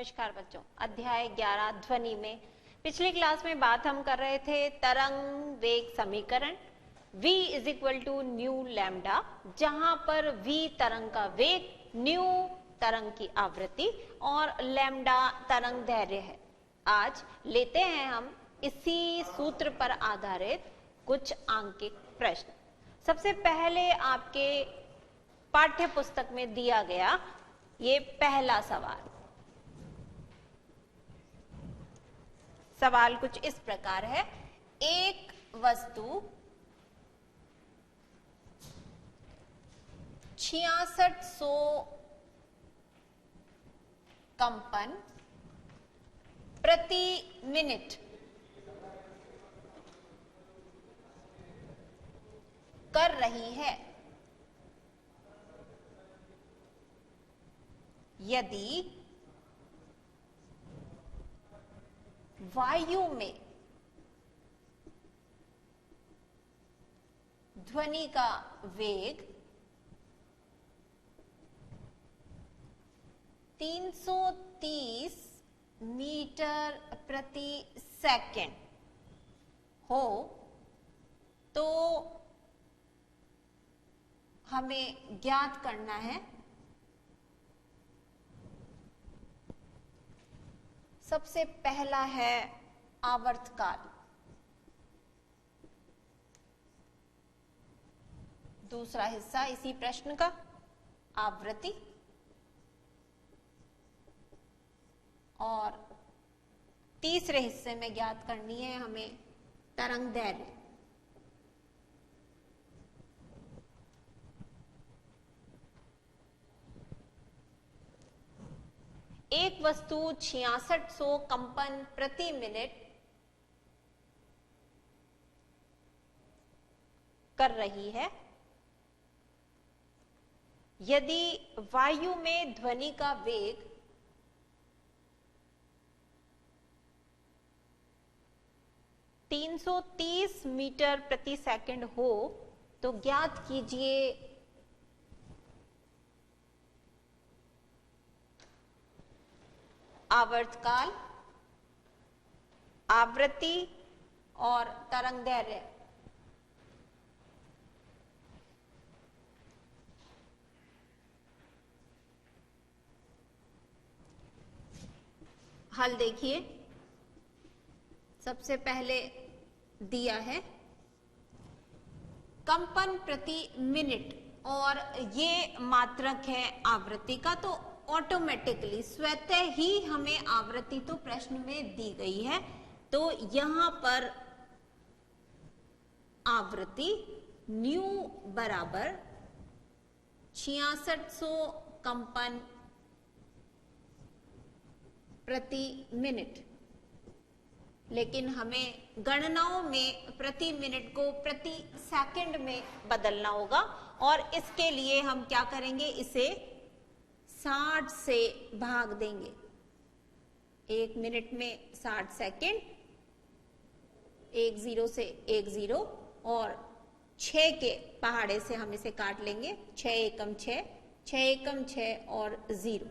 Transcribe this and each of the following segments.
नमस्कार बच्चों, अध्याय 11 ध्वनि में पिछली क्लास में बात हम कर रहे थे तरंग वेग समीकरण v is equal to nu lambda, जहां पर v तरंग का वेग, न्यू तरंग की आवृत्ति और लैम्डा तरंग दैर्घ्य है। आज लेते हैं हम इसी सूत्र पर आधारित कुछ आंकिक प्रश्न। सबसे पहले आपके पाठ्य पुस्तक में दिया गया ये पहला सवाल कुछ इस प्रकार है। एक वस्तु 6600 कंपन प्रति मिनट कर रही है। यदि वायु में ध्वनि का वेग 330 मीटर प्रति सेकंड हो तो हमें ज्ञात करना है सबसे पहला है आवर्तकाल, दूसरा हिस्सा इसी प्रश्न का आवृत्ति और तीसरे हिस्से में ज्ञात करनी है हमें तरंग दैर्घ्य। एक वस्तु 6600 कंपन प्रति मिनट कर रही है। यदि वायु में ध्वनि का वेग 330 मीटर प्रति सेकंड हो तो ज्ञात कीजिए आवर्तकाल, आवृत्ति और तरंग दैर्घ्य। हल देखिए, सबसे पहले दिया है कंपन प्रति मिनट और ये मात्रक है आवृत्ति का, तो ऑटोमेटिकली स्वतः ही हमें आवृत्ति तो प्रश्न में दी गई है, तो यहां पर आवृत्ति न्यू बराबर 6600 कंपन प्रति मिनट। लेकिन हमें गणनाओं में प्रति मिनट को प्रति सेकंड में बदलना होगा और इसके लिए हम क्या करेंगे, इसे 60 से भाग देंगे। एक मिनट में 60 सेकंड, 10 से 10 और 6 के पहाड़े से हम इसे काट लेंगे। 6 एकम 6, 6 एकम 6 और 0।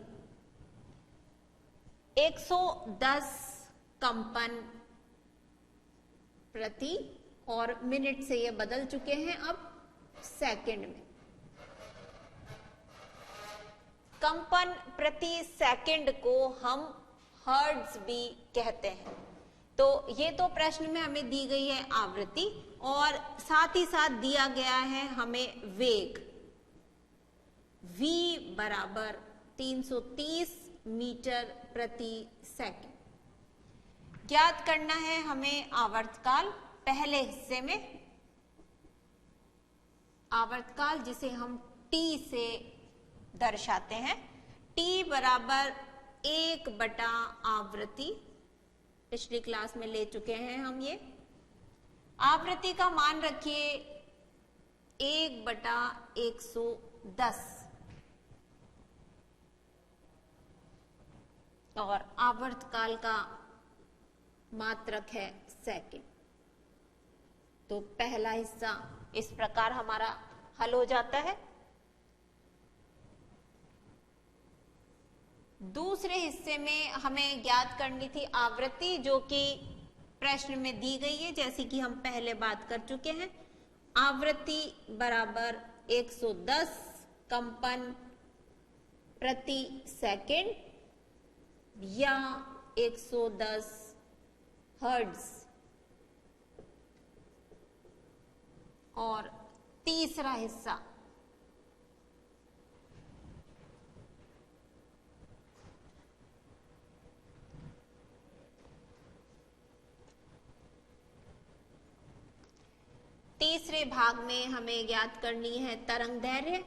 110 कंपन प्रति और मिनट से ये बदल चुके हैं अब सेकंड में। कंपन प्रति सेकंड को हम हर्ट्ज भी कहते हैं। तो ये तो प्रश्न में हमें दी गई है आवृत्ति और साथ ही साथ दिया गया है हमें वेग v बराबर 330 मीटर प्रति सेकंड। ज्ञात करना है हमें आवर्तकाल। पहले हिस्से में आवर्तकाल जिसे हम t से दर्शाते हैं, t बराबर 1 आवृत्ति। पिछली क्लास में ले चुके हैं हम ये। आवृत्ति का मान रखिए 1/110 और आवर्तकाल का मात्रक है सेकंड। तो पहला हिस्सा इस प्रकार हमारा हल हो जाता है। दूसरे हिस्से में हमें ज्ञात करनी थी आवृत्ति, जो कि प्रश्न में दी गई है, जैसे कि हम पहले बात कर चुके हैं। आवृत्ति बराबर 110 कंपन प्रति सेकंड या 110 हर्ट्ज। और तीसरा हिस्सा तीसरे भाग में हमें ज्ञात करनी है तरंग दैर्घ्य,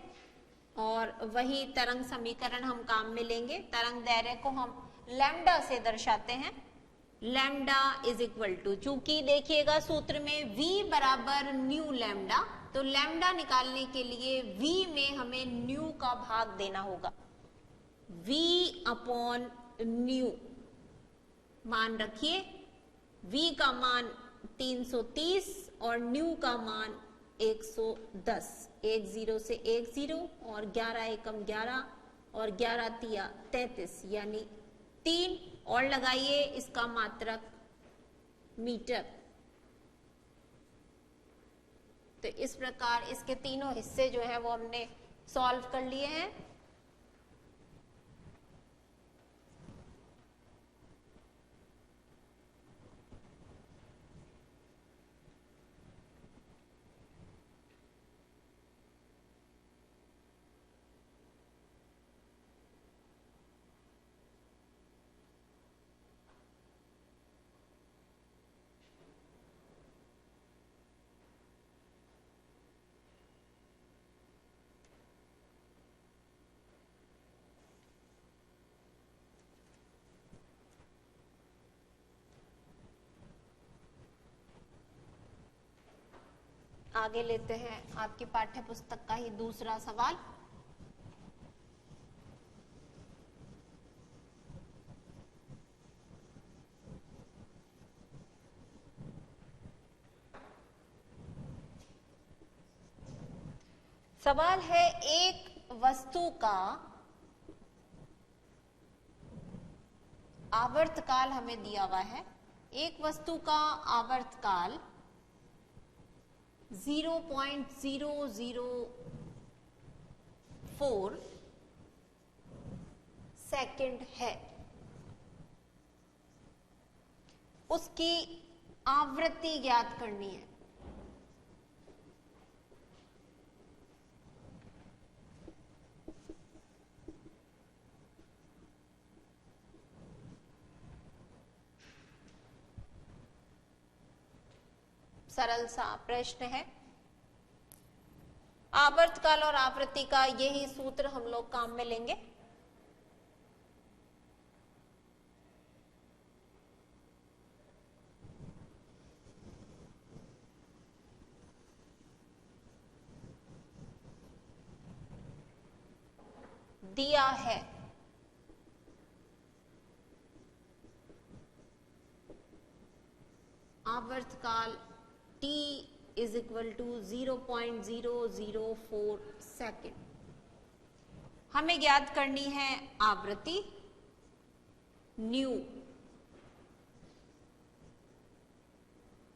और वही तरंग समीकरण हम काम में लेंगे। तरंग दैर्घ्य को हम लैम्डा से दर्शाते हैं। लैम्डा इज इक्वल टू, चूंकि देखिएगा सूत्र में v बराबर न्यू लैम्डा, तो लैम्डा निकालने के लिए v में हमें न्यू का भाग देना होगा। v अपॉन न्यू मान रखिए, v का मान 330 और न्यू का मान 110। 1 0 से 1 0 और 11 एकम 11 और 11 तिया 33, यानी 3 और लगाइए, इसका मात्रक मीटर। तो इस प्रकार इसके तीनों हिस्से जो है वो हमने सॉल्व कर लिए हैं। आगे लेते हैं आपकी पाठ्य पुस्तक का ही दूसरा सवाल। सवाल है, एक वस्तु का आवर्तकाल हमें दिया हुआ है। एक वस्तु का आवर्तकाल 0.004 सेकंड है। उसकी आवृत्ति ज्ञात करनी है। सरल सा प्रश्न है। आवर्तकाल और आवृत्ति का यही सूत्र हम लोग काम में लेंगे। दिया है आवर्तकाल t is equal to 0.004 second. हमें ज्ञात करनी है आवृत्ति न्यू।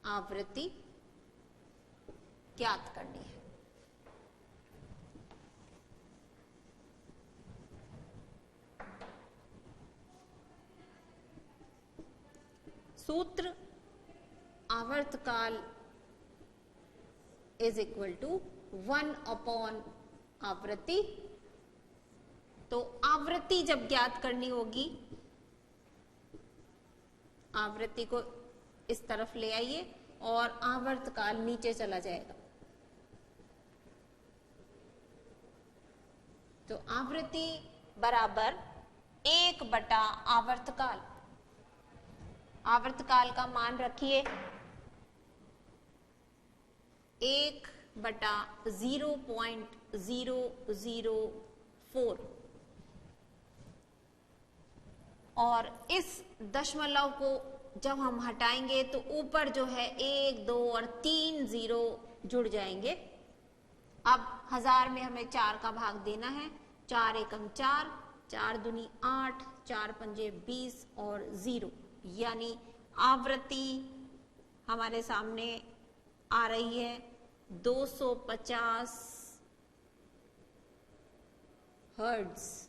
आवृत्ति ज्ञात करनी है। सूत्र आवर्तकाल इज इक्वल टू 1 अपॉन आवृत्ति। तो आवृत्ति जब ज्ञात करनी होगी, आवृत्ति को इस तरफ ले आइए और आवर्तकाल नीचे चला जाएगा। तो आवृत्ति बराबर 1 बटा आवर्तकाल। आवर्तकाल का मान रखिए 1 बटा 0.004 और इस दशमलव को जब हम हटाएंगे तो ऊपर जो है 1, 2 और 3 जीरो जुड़ जाएंगे। अब 1000 में हमें 4 का भाग देना है। 4 एकम 4, 4 दूनी 8, 4 पंजे 20 और 0, यानी आवृत्ति हमारे सामने आ रही है 250 हर्ट्ज।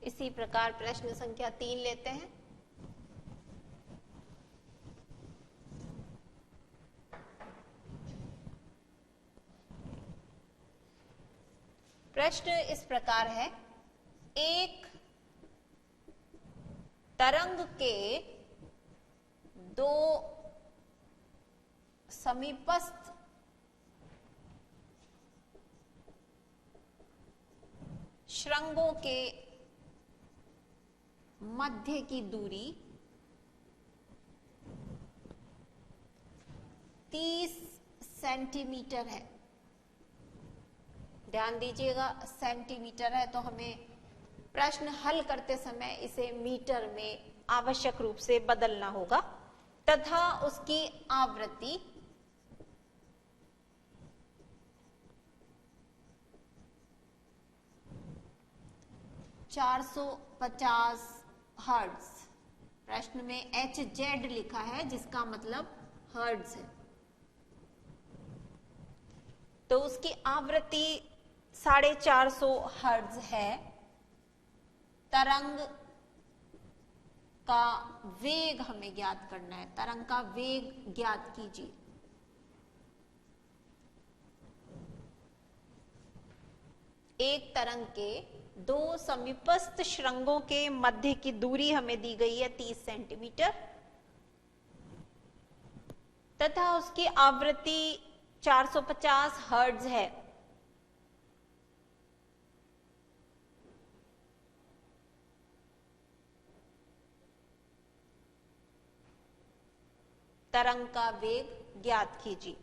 इसी प्रकार प्रश्न संख्या 3 लेते हैं। प्रश्न इस प्रकार है, एक तरंग के दो समीपस्थ शृंगों के मध्य की दूरी 30 सेंटीमीटर है। ध्यान दीजिएगा, सेंटीमीटर है तो हमें प्रश्न हल करते समय इसे मीटर में आवश्यक रूप से बदलना होगा, तथा उसकी आवृत्ति 450 हर्ट्ज। प्रश्न में HZ लिखा है जिसका मतलब हर्ट्ज है, तो उसकी आवृत्ति 450 हर्ट्ज है। तरंग का वेग हमें ज्ञात करना है, तरंग का वेग ज्ञात कीजिए। एक तरंग के दो समीपस्थ शृंगों के मध्य की दूरी हमें दी गई है 30 सेंटीमीटर, तथा उसकी आवृत्ति 450 हर्ट्ज है। तरंग का वेग ज्ञात कीजिए।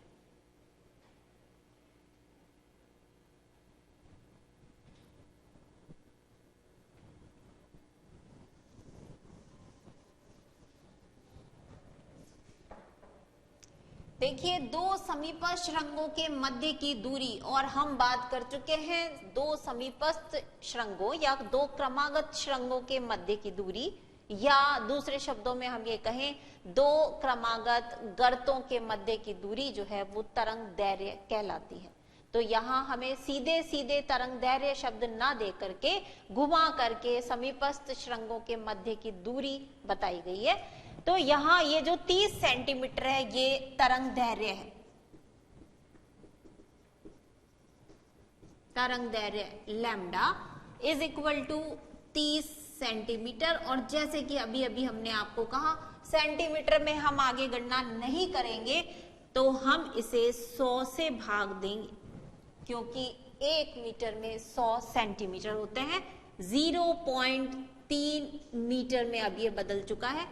देखिए, दो समीपस्थ शृंगों के मध्य की दूरी, और हम बात कर चुके हैं दो समीपस्थ शृंगों या दो क्रमागत शृंगों के मध्य की दूरी, या दूसरे शब्दों में हम ये कहें दो क्रमागत गर्तों के मध्य की दूरी जो है वो तरंग दैर्घ्य कहलाती है। तो यहाँ हमें सीधे सीधे तरंग दैर्घ्य शब्द ना दे करके घुमा करके समीपस्थ शृंगों के मध्य की दूरी बताई गई है। तो यहाँ ये जो 30 सेंटीमीटर है ये तरंग दैर्घ्य है, तरंग दैर्घ्य lambda is equal to 30 centimetre. और जैसे कि अभी अभी हमने आपको कहा, सेंटीमीटर में हम आगे गणना नहीं करेंगे, तो हम इसे 100 से भाग देंगे, क्योंकि 1 मीटर में 100 सेंटीमीटर होते हैं। 0.3 मीटर में अब ये बदल चुका है।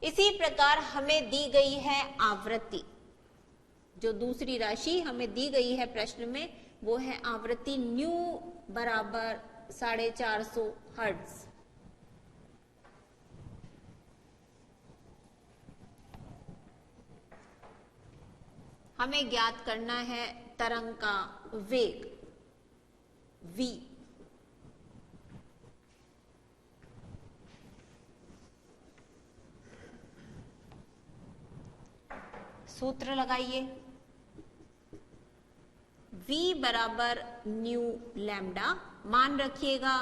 इसी प्रकार हमें दी गई है आवृत्ति, जो दूसरी राशि हमें दी गई है प्रश्न में वो है आवृत्ति न्यू बराबर 450 हर्ट्ज। हमें ज्ञात करना है तरंग का वेग v। सूत्र लगाइए, v बराबर न्यू लैम्डा। मान रखिएगा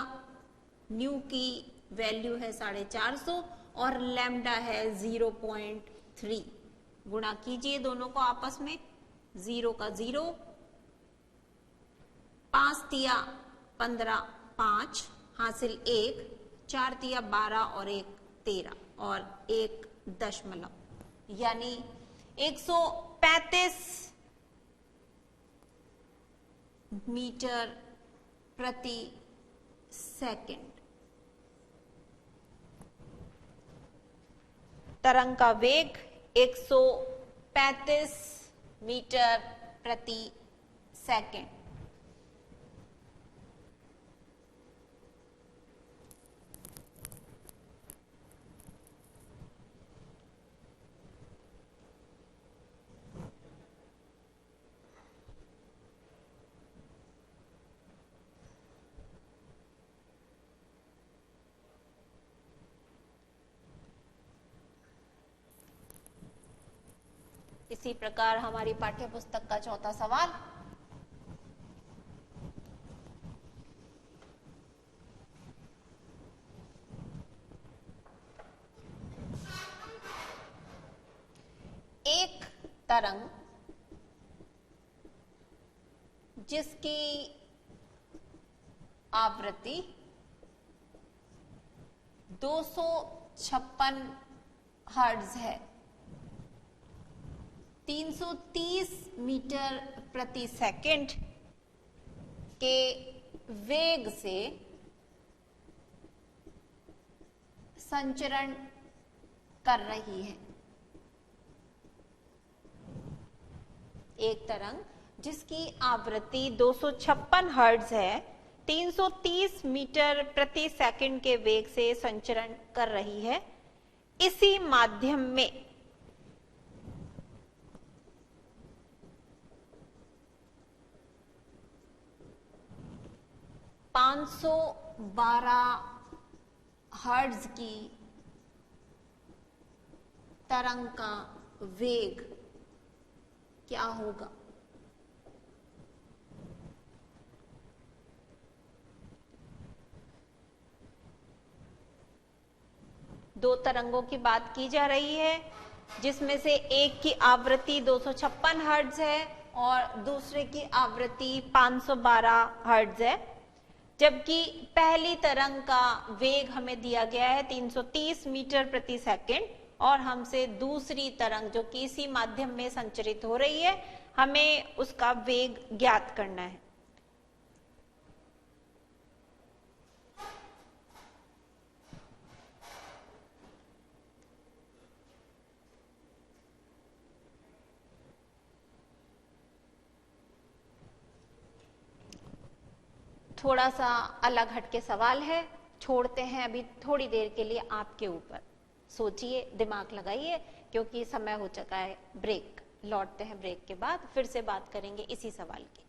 न्यू की वैल्यू है 450 और लैम्डा है 0.3। गुणा कीजिए दोनों को आपस में, 0 का 0, 5 तिया 15, 5 हासिल 1, 4 तिया 12 और 1 13 और 1 दशमलव, यानी 135 मीटर प्रति सेकंड। तरंग का वेग 135 मीटर प्रति सेकंड। इसी प्रकार हमारी पाठ्य पुस्तक का चौथा सवाल, एक तरंग जिसकी आवृत्ति 256 हर्ट्ज है, 330 मीटर प्रति सेकंड के वेग से संचरण कर रही है। एक तरंग जिसकी आवृत्ति 256 हर्ट्ज है, 330 मीटर प्रति सेकंड के वेग से संचरण कर रही है, इसी माध्यम में 512 हर्ट्ज की तरंग का वेग क्या होगा? दो तरंगों की बात की जा रही है, जिसमें से एक की आवृत्ति 256 हर्ट्ज है और दूसरे की आवृत्ति 512 हर्ट्ज है, जबकि पहली तरंग का वेग हमें दिया गया है 330 मीटर प्रति सेकंड और हमसे दूसरी तरंग जो कि इसी माध्यम में संचरित हो रही है, हमें उसका वेग ज्ञात करना है। थोड़ा सा अलग हटके सवाल है, छोड़ते हैं अभी थोड़ी देर के लिए आपके ऊपर। सोचिए, दिमाग लगाइए, क्योंकि समय हो चुका है ब्रेक। लौटते हैं ब्रेक के बाद, फिर से बात करेंगे इसी सवाल की।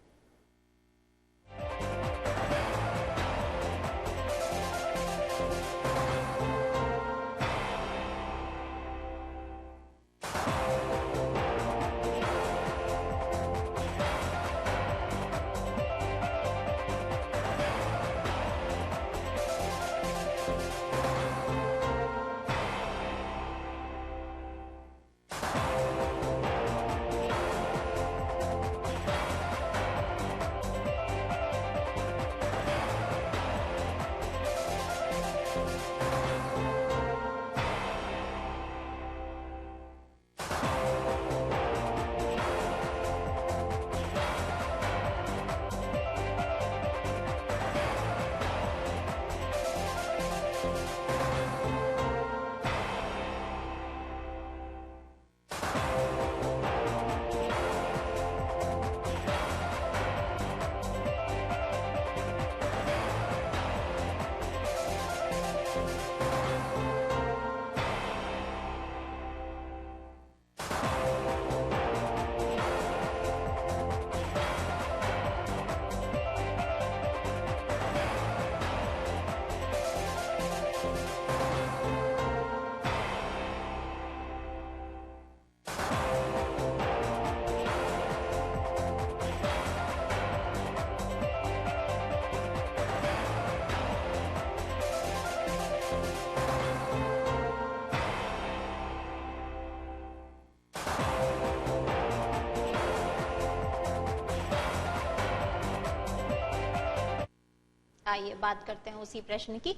आइए बात करते हैं उसी प्रश्न की।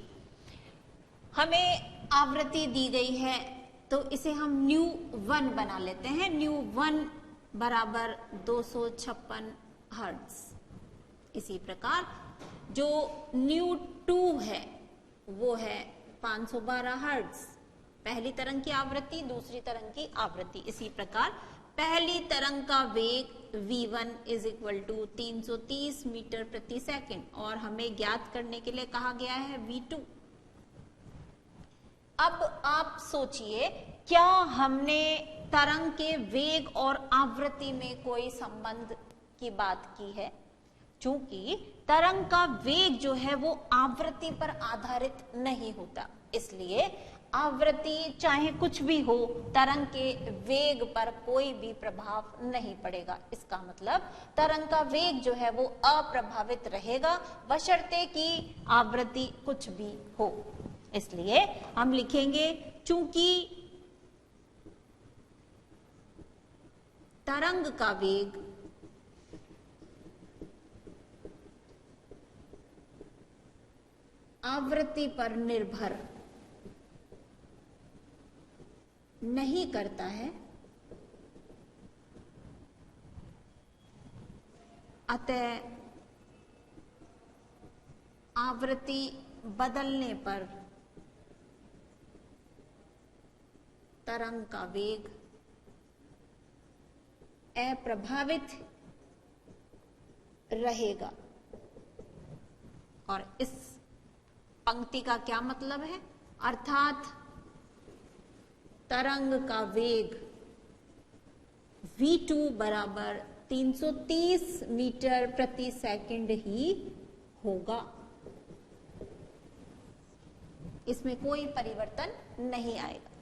हमें आवृत्ति दी गई है तो इसे हम न्यू 1 बना लेते हैं। न्यू 1 बराबर 256 हर्ट्ज। इसी प्रकार जो न्यू 2 है वो है 512 हर्ट्ज। पहली तरंग की आवृत्ति, दूसरी तरंग की आवृत्ति। इसी प्रकार पहली तरंग का वेग v1 is equal to 330 metre प्रति सेकंड और हमें ज्ञात करने के लिए कहा गया है v2। अब आप सोचिए, क्या हमने तरंग के वेग और आवृत्ति में कोई संबंध की बात की है? चूंकि तरंग का वेग जो है वो आवृत्ति पर आधारित नहीं होता, इसलिए आवृत्ति चाहे कुछ भी हो, तरंग के वेग पर कोई भी प्रभाव नहीं पड़ेगा। इसका मतलब तरंग का वेग जो है वो अप्रभावित रहेगा, बशर्ते कि आवृत्ति कुछ भी हो। इसलिए हम लिखेंगे, चूंकि तरंग का वेग आवृत्ति पर निर्भर नहीं करता है, अतः आवृत्ति बदलने पर तरंग का वेग अप्रभावित रहेगा। और इस पंक्ति का क्या मतलब है? अर्थात तरंग का वेग v2 बराबर 330 मीटर प्रति सेकंड ही होगा, इसमें कोई परिवर्तन नहीं आएगा।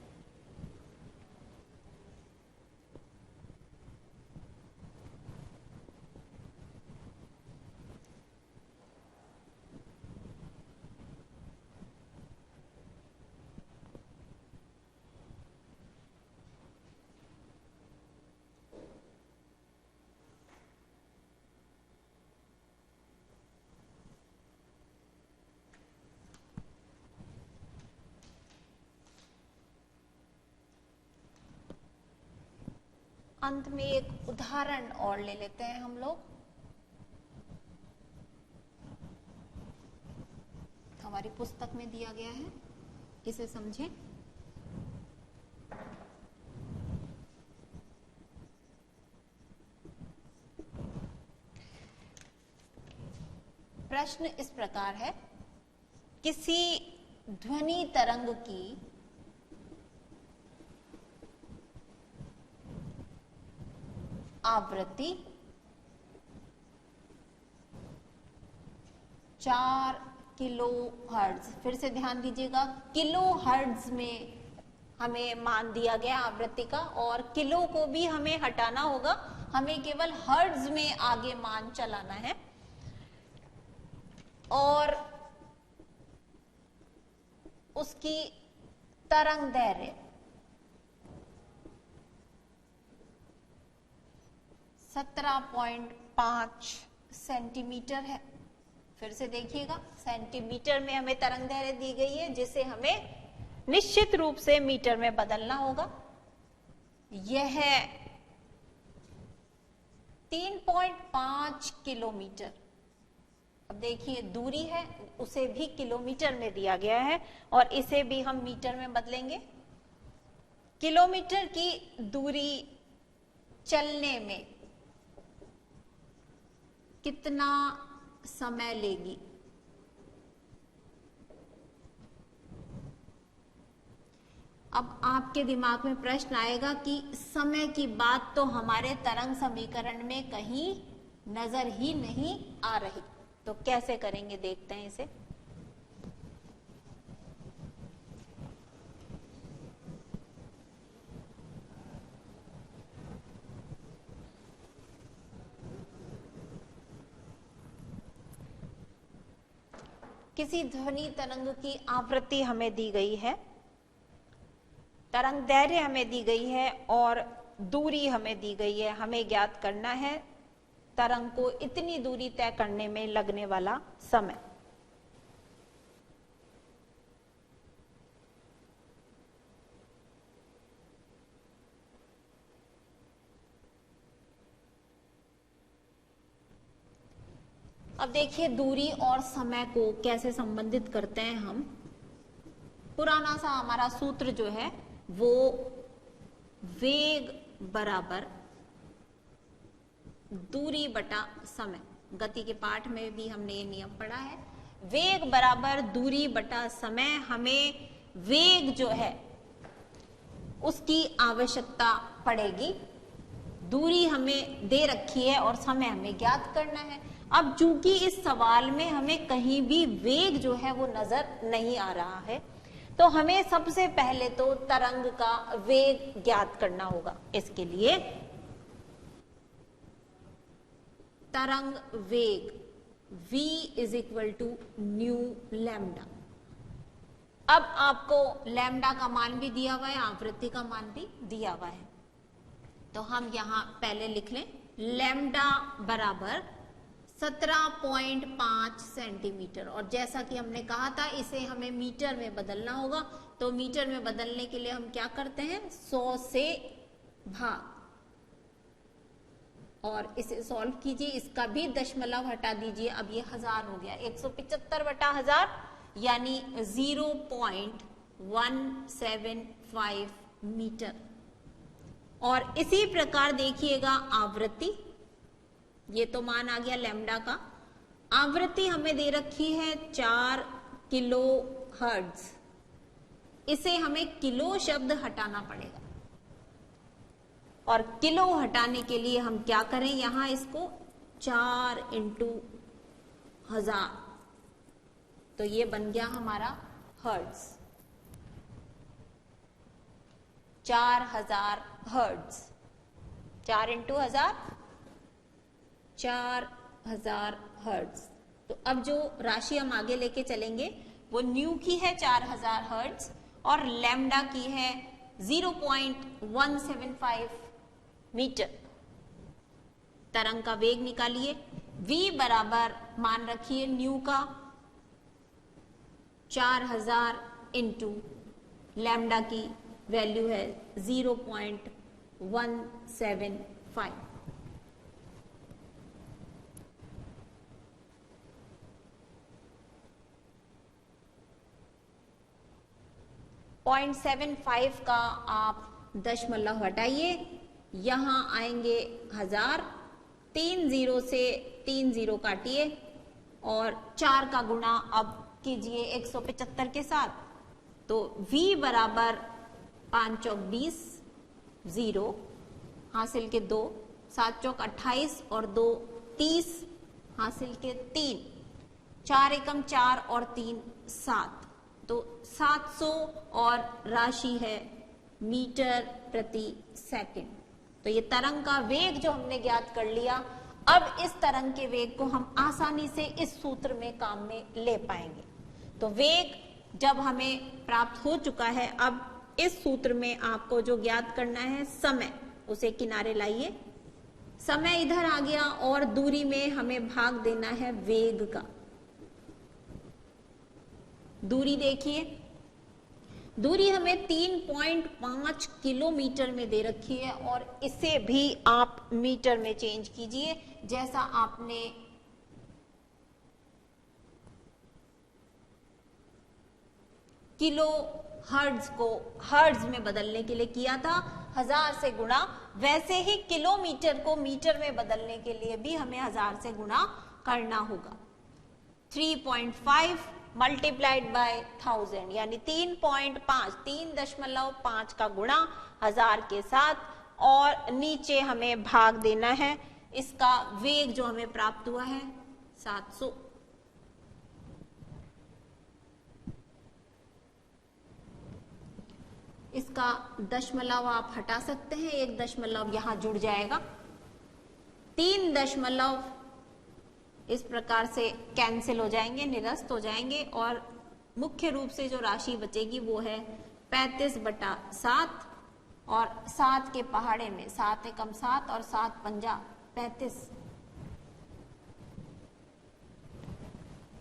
अंत में एक उदाहरण और ले लेते हैं हम लोग। हमारी पुस्तक में दिया गया है, इसे समझें। प्रश्न इस प्रकार है, किसी ध्वनि तरंग की आवृत्ति 4 किलो हर्ट्ज। फिर से ध्यान दीजिएगा, किलो हर्ट्ज में हमें मान दिया गया आवृत्ति का, और किलो को भी हमें हटाना होगा, हमें केवल हर्ट्ज में आगे मान चलाना है। और उसकी तरंग दैर्घ्य 17.5 सेंटीमीटर है। फिर से देखिएगा, सेंटीमीटर में हमें तरंग दैर्घ्य दी गई है, जिसे हमें निश्चित रूप से मीटर में बदलना होगा। यह 3.5 किलोमीटर। अब देखिए, दूरी है, उसे भी किलोमीटर में दिया गया है और इसे भी हम मीटर में बदलेंगे। किलोमीटर की दूरी चलने में कितना समय लेगी? अब आपके दिमाग में प्रश्न आएगा कि समय की बात तो हमारे तरंग समीकरण में कहीं नजर ही नहीं आ रही, तो कैसे करेंगे, देखते हैं इसे। किसी ध्वनि तरंग की आवृत्ति हमें दी गई है, तरंग दैर्घ्य हमें दी गई है और दूरी हमें दी गई है। हमें ज्ञात करना है तरंग को इतनी दूरी तय करने में लगने वाला समय। देखिए दूरी और समय को कैसे संबंधित करते हैं हम। पुराना सा हमारा सूत्र जो है वो वेग बराबर दूरी बटा समय, गति के पाठ में भी हमने ये नियम पढ़ा है। वेग बराबर दूरी बटा समय, हमें वेग जो है उसकी आवश्यकता पड़ेगी। दूरी हमें दे रखी है और समय हमें ज्ञात करना है। अब चूंकि इस सवाल में हमें कहीं भी वेग जो है वो नजर नहीं आ रहा है, तो हमें सबसे पहले तो तरंग का वेग ज्ञात करना होगा। इसके लिए तरंग वेग v is equal to nu lambda. अब आपको लैम्डा का मान भी दिया हुआ है, आवृत्ति का मान भी दिया हुआ है, तो हम यहां पहले लिख लें लैम्डा बराबर 17.5 सेंटीमीटर। और जैसा कि हमने कहा था इसे हमें मीटर में बदलना होगा, तो मीटर में बदलने के लिए हम क्या करते हैं 100 से भाग और इसे सॉल्व कीजिए। इसका भी दशमलव हटा दीजिए, अब ये 1000 हो गया। 175 बटा 1000 यानी 0.175 मीटर। और इसी प्रकार देखिएगा आवृत्ति, ये तो मान आ गया लैम्डा का। आवृत्ति हमें दे रखी है 4 किलो हर्ट्ज, इसे हमें किलो शब्द हटाना पड़ेगा। और किलो हटाने के लिए हम क्या करें, यहां इसको 4 × 1000, तो ये बन गया हमारा हर्ट्ज, 4000 हर्ट्ज। 4 × 1000 4000 हर्ट्ज। तो अब जो राशि हम आगे लेके चलेंगे वो न्यू की है 4000 हर्ट्ज और लैम्डा की है 0.175 मीटर। तरंग का वेग निकालिए। v बराबर मान रखिए न्यू का 4000 इंटू लैम्डा की वैल्यू है 0.175। पॉइंट 75 का आप दशमलव हटाइए, यहां आएंगे 1000, 3 0 से 3 0 काटिए और 4 का गुणा अब कीजिए 175 के साथ, तो v बराबर 5 चौक 20, 0 हासिल के 2, 7 चौक 28 और 2 30 हासिल के 3, 4 एकम 4 और 3 7, तो 700 और राशि है मीटर प्रति सेकंड। तो ये तरंग का वेग जो हमने ज्ञात कर लिया। अब इस तरंग के वेग को हम आसानी से इस सूत्र में काम में ले पाएंगे। तो वेग जब हमें प्राप्त हो चुका है, अब इस सूत्र में आपको जो ज्ञात करना है समय, उसे किनारे लाइए। समय इधर आ गया और दूरी में हमें भाग देना है वेग का। दूरी देखिए, दूरी हमें 3.5 किलोमीटर में दे रखी है और इसे भी आप मीटर में चेंज कीजिए। जैसा आपने किलो हर्ट्ज को हर्ट्ज में बदलने के लिए किया था 1000 से गुणा, वैसे ही किलोमीटर को मीटर में बदलने के लिए भी हमें 1000 से गुणा करना होगा। 3.5 मल्टीप्लाइड बाय 1000 यानी 3.5 का गुणा 1000 के साथ और नीचे हमें भाग देना है इसका वेग जो हमें प्राप्त हुआ है 700। इसका दशमलव आप हटा सकते हैं, 1 दशमलव यहां जुड़ जाएगा, 3 दशमलव इस प्रकार से कैंसिल हो जाएंगे, निरस्त हो जाएंगे और मुख्य रूप से जो राशि बचेगी वो है 35/7 और 7 के पहाड़े में 7 एकम 7 और 7 पंजा 35।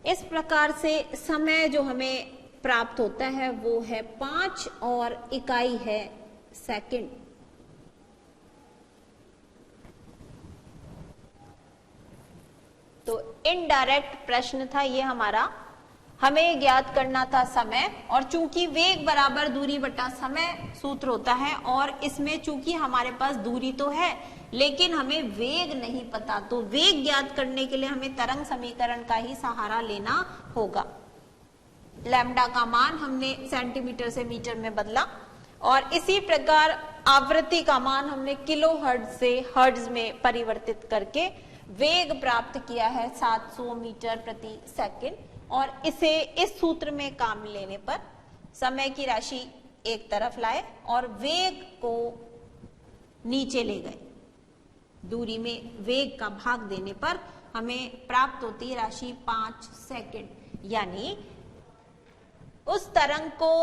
इस प्रकार से समय जो हमें प्राप्त होता है वो है 5 और इकाई है सेकंड। तो इनडायरेक्ट प्रश्न था ये हमारा, हमें ज्ञात करना था समय, और चूंकि वेग बराबर दूरी बटा समय सूत्र होता है, और इसमें चूंकि हमारे पास दूरी तो है लेकिन हमें वेग नहीं पता, तो वेग ज्ञात करने के लिए हमें तरंग समीकरण का ही सहारा लेना होगा। लैम्डा का मान हमने सेंटीमीटर से मीटर में बदला, और इसी प्रकार आवृत्ति का मान हमने किलो हर्ट्ज से हर्ट्ज में परिवर्तित करके वेग प्राप्त किया है 700 मीटर प्रति सेकंड, और इसे इस सूत्र में काम लेने पर समय की राशि एक तरफ लाए और वेग को नीचे ले गए। दूरी में वेग का भाग देने पर हमें प्राप्त होती है राशि 5 सेकंड, यानी उस तरंग को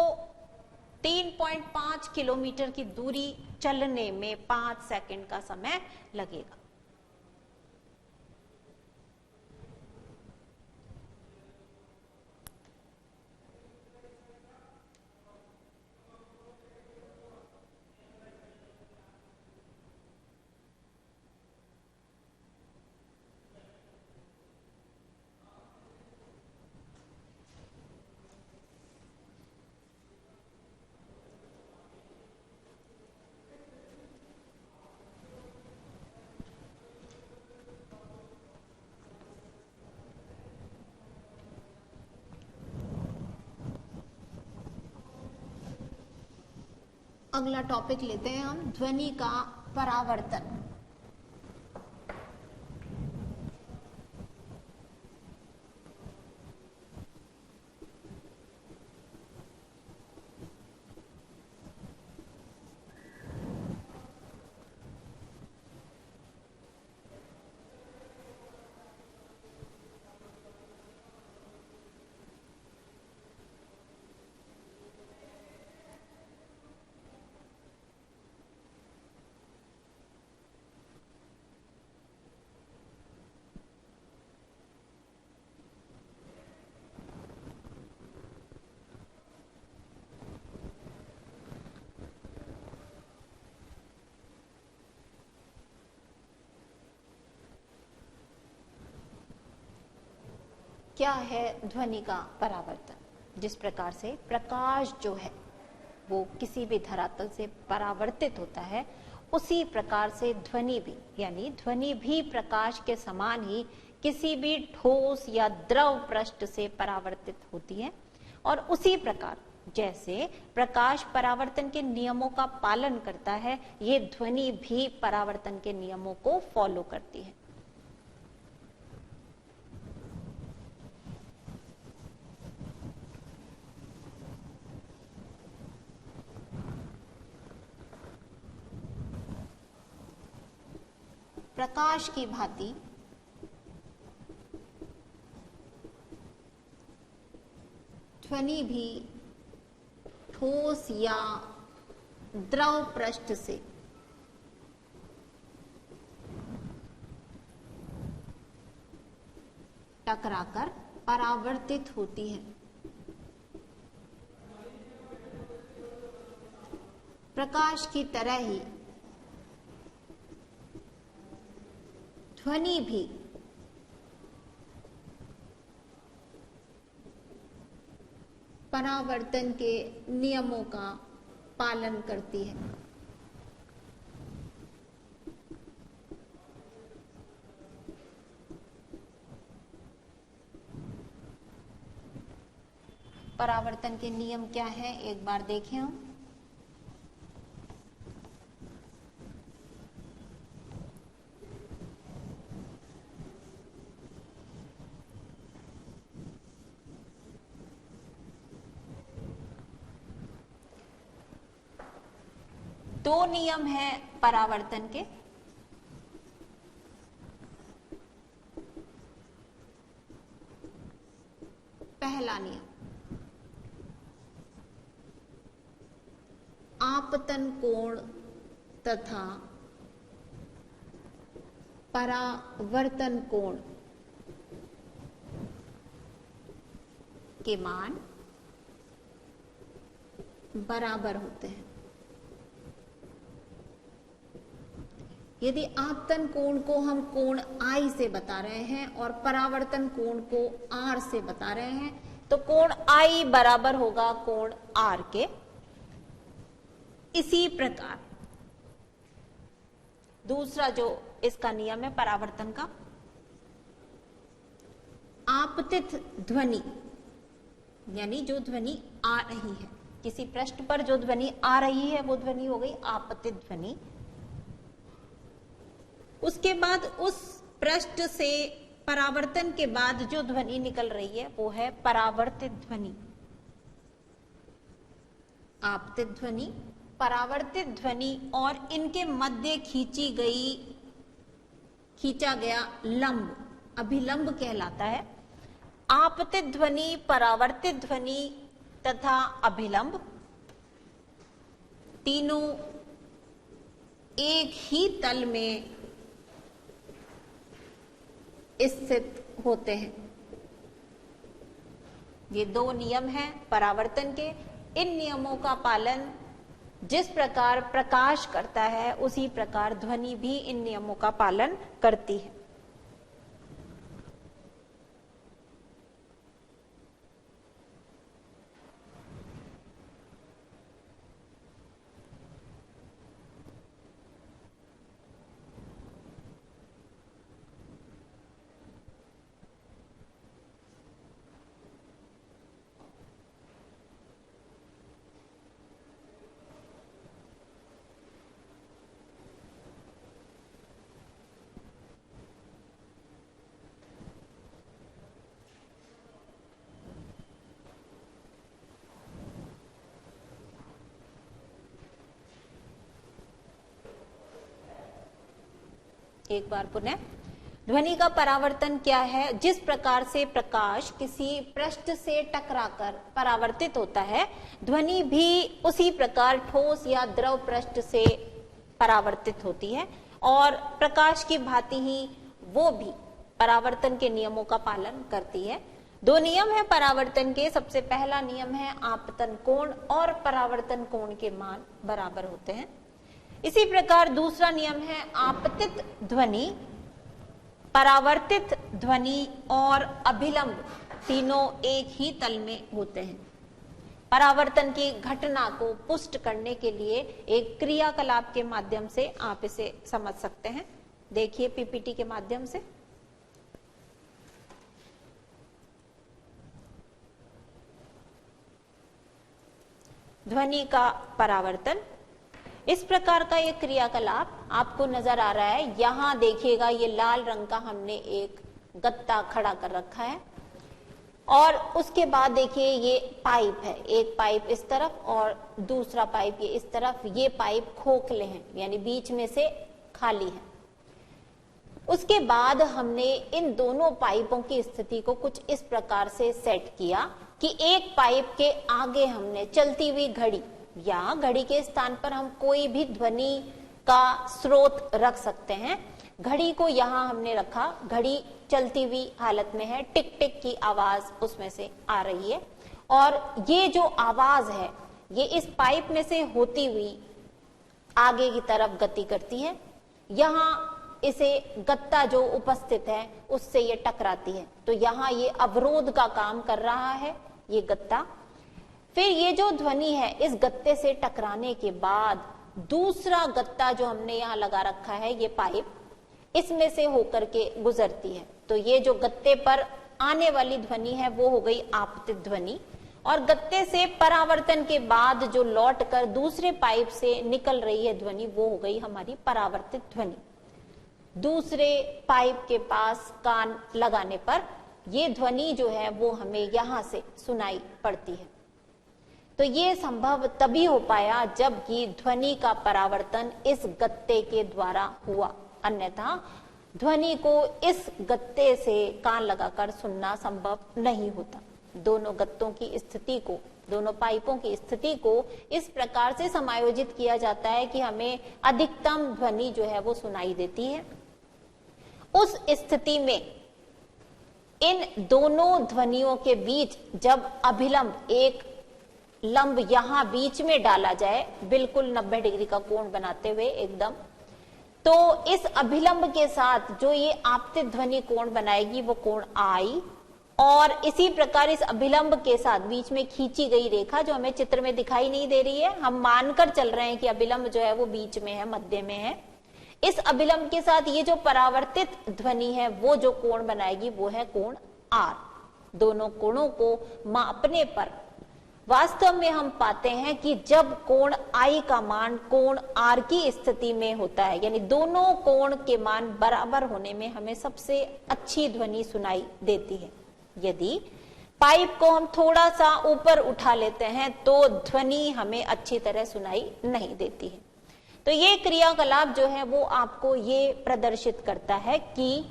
3.5 किलोमीटर की दूरी चलने में 5 सेकंड का समय लगेगा। अगला टॉपिक लेते हैं हम, ध्वनि का परावर्तन। क्या है ध्वनि का परावर्तन? जिस प्रकार से प्रकाश जो है वो किसी भी धरातल से परावर्तित होता है, उसी प्रकार से ध्वनि भी, यानी ध्वनि भी प्रकाश के समान ही किसी भी ठोस या द्रव पृष्ठ से परावर्तित होती है। और उसी प्रकार जैसे प्रकाश परावर्तन के नियमों का पालन करता है, ये ध्वनि भी परावर्तन के नियमों को फॉलो करती है। प्रकाश की भांति ध्वनि भी ठोस या द्रव पृष्ठ से टकराकर परावर्तित होती है। प्रकाश की तरह ही ध्वनि भी परावर्तन के नियमों का पालन करती है। परावर्तन के नियम क्या है, एक बार देखें हम। दो नियम है परावर्तन के। पहला नियम, आपतन कोण तथा परावर्तन कोण के मान बराबर होते हैं। यदि आपतन कोण को हम कोण I से बता रहे हैं और परावर्तन कोण को R से बता रहे हैं, तो कोण I बराबर होगा कोण R के। इसी प्रकार दूसरा जो इसका नियम है परावर्तन का, आपतित ध्वनि यानी जो ध्वनि आ रही है, किसी पृष्ठ पर जो ध्वनि आ रही है वो ध्वनि हो गई आपतित ध्वनि। उसके बाद उस पृष्ठ से परावर्तन के बाद जो ध्वनि निकल रही है वो है परावर्तित ध्वनि। आपतित ध्वनि, परावर्तित ध्वनि और इनके मध्य खींचा गया लंब अभिलंब कहलाता है। आपतित ध्वनि, परावर्तित ध्वनि तथा अभिलंब तीनों एक ही तल में स्थित होते हैं। ये दो नियम हैं परावर्तन के। इन नियमों का पालन जिस प्रकार प्रकाश करता है उसी प्रकार ध्वनि भी इन नियमों का पालन करती है। एक बार पुनः, ध्वनि का परावर्तन क्या है? जिस प्रकार से प्रकाश किसी पृष्ठ से टकराकर परावर्तित होता है, ध्वनि भी उसी प्रकार ठोस या द्रव पृष्ठ से परावर्तित होती है और प्रकाश की भांति ही वो भी परावर्तन के नियमों का पालन करती है। दो नियम है परावर्तन के। सबसे पहला नियम है आपतन कोण और परावर्तन कोण के मान बराबर होते हैं। इसी प्रकार दूसरा नियम है आपतित ध्वनि, परावर्तित ध्वनि और अभिलंब तीनों एक ही तल में होते हैं। परावर्तन की घटना को पुष्ट करने के लिए एक क्रियाकलाप के माध्यम से आप इसे समझ सकते हैं। देखिए पीपीटी के माध्यम से। ध्वनि का परावर्तन, इस प्रकार का एक क्रियाकलाप आपको नजर आ रहा है। यहां देखिएगा ये लाल रंग का हमने एक गत्ता खड़ा कर रखा है और उसके बाद देखिए ये पाइप है, एक पाइप इस तरफ और दूसरा पाइप ये इस तरफ। ये पाइप खोखले हैं यानी बीच में से खाली है। उसके बाद हमने इन दोनों पाइपों की स्थिति को कुछ इस प्रकार से सेट किया कि एक पाइप के आगे हमने चलती हुई घड़ी या घड़ी के स्थान पर हम कोई भी ध्वनि का स्रोत रख सकते हैं। घड़ी को यहां हमने रखा, घड़ी चलती हुई हालत में है, टिक टिक की आवाज उसमें से आ रही है और ये जो आवाज है ये इस पाइप में से होती हुई आगे की तरफ गति करती है। यहां इसे गत्ता जो उपस्थित है उससे ये टकराती है, तो यहां ये अवरोध का काम कर रहा है ये गत्ता। फिर ये जो ध्वनि है इस गत्ते से टकराने के बाद दूसरा गत्ता जो हमने यहाँ लगा रखा है ये पाइप, इसमें से होकर के गुजरती है। तो ये जो गत्ते पर आने वाली ध्वनि है वो हो गई आपतित ध्वनि और गत्ते से परावर्तन के बाद जो लौट कर दूसरे पाइप से निकल रही है ध्वनि वो हो गई हमारी परावर्तित ध्वनि। दूसरे पाइप के पास कान लगाने पर ये ध्वनि जो है वो हमें यहां से सुनाई पड़ती है। तो ये संभव तभी हो पाया जब ये ध्वनि का परावर्तन इस गत्ते के द्वारा हुआ, अन्यथा ध्वनि को इस गत्ते से कान लगाकर सुनना संभव नहीं होता। दोनों गत्तों की स्थिति को, दोनों पाइपों की स्थिति को इस प्रकार से समायोजित किया जाता है कि हमें अधिकतम ध्वनि जो है वो सुनाई देती है। उस स्थिति में इन दोनों ध्वनियों के बीच जब अभिलंब, एक लंब यहां बीच में डाला जाए बिल्कुल 90 डिग्री का कोण बनाते हुए एकदम, तो इस अभिलंब के साथ जो ये आपतित ध्वनि कोण बनाएगी वो कोण आई, और इसी प्रकार इस अभिलंब के साथ बीच में खींची गई रेखा जो हमें चित्र में दिखाई नहीं दे रही है, हम मानकर चल रहे हैं कि अभिलंब जो है वो बीच में है, मध्य में है, इस अभिलंब के साथ ये जो परावर्तित ध्वनि है वो जो कोण बनाएगी वो है कोण आर। दोनों कोणों को मापने पर वास्तव में हम पाते हैं कि जब कोण आई का मान कोण आर की स्थिति में होता है, यानी दोनों कोण के मान बराबर होने में हमें सबसे अच्छी ध्वनि सुनाई देती है। यदि पाइप को हम थोड़ा सा ऊपर उठा लेते हैं तो ध्वनि हमें अच्छी तरह सुनाई नहीं देती है। तो ये क्रियाकलाप जो है वो आपको ये प्रदर्शित करता है कि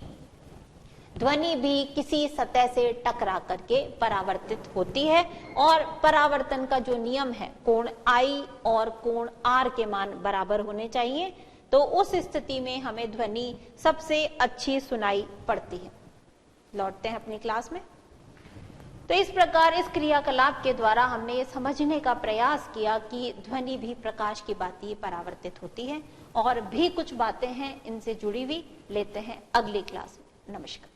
ध्वनि भी किसी सतह से टकरा करके परावर्तित होती है, और परावर्तन का जो नियम है कोण आई और कोण आर के मान बराबर होने चाहिए, तो उस स्थिति में हमें ध्वनि सबसे अच्छी सुनाई पड़ती है। लौटते हैं अपनी क्लास में। तो इस प्रकार इस क्रियाकलाप के द्वारा हमने ये समझने का प्रयास किया कि ध्वनि भी प्रकाश की भांति परावर्तित होती है, और भी कुछ बातें हैं इनसे जुड़ी हुई, लेते हैं अगली क्लास में। नमस्कार।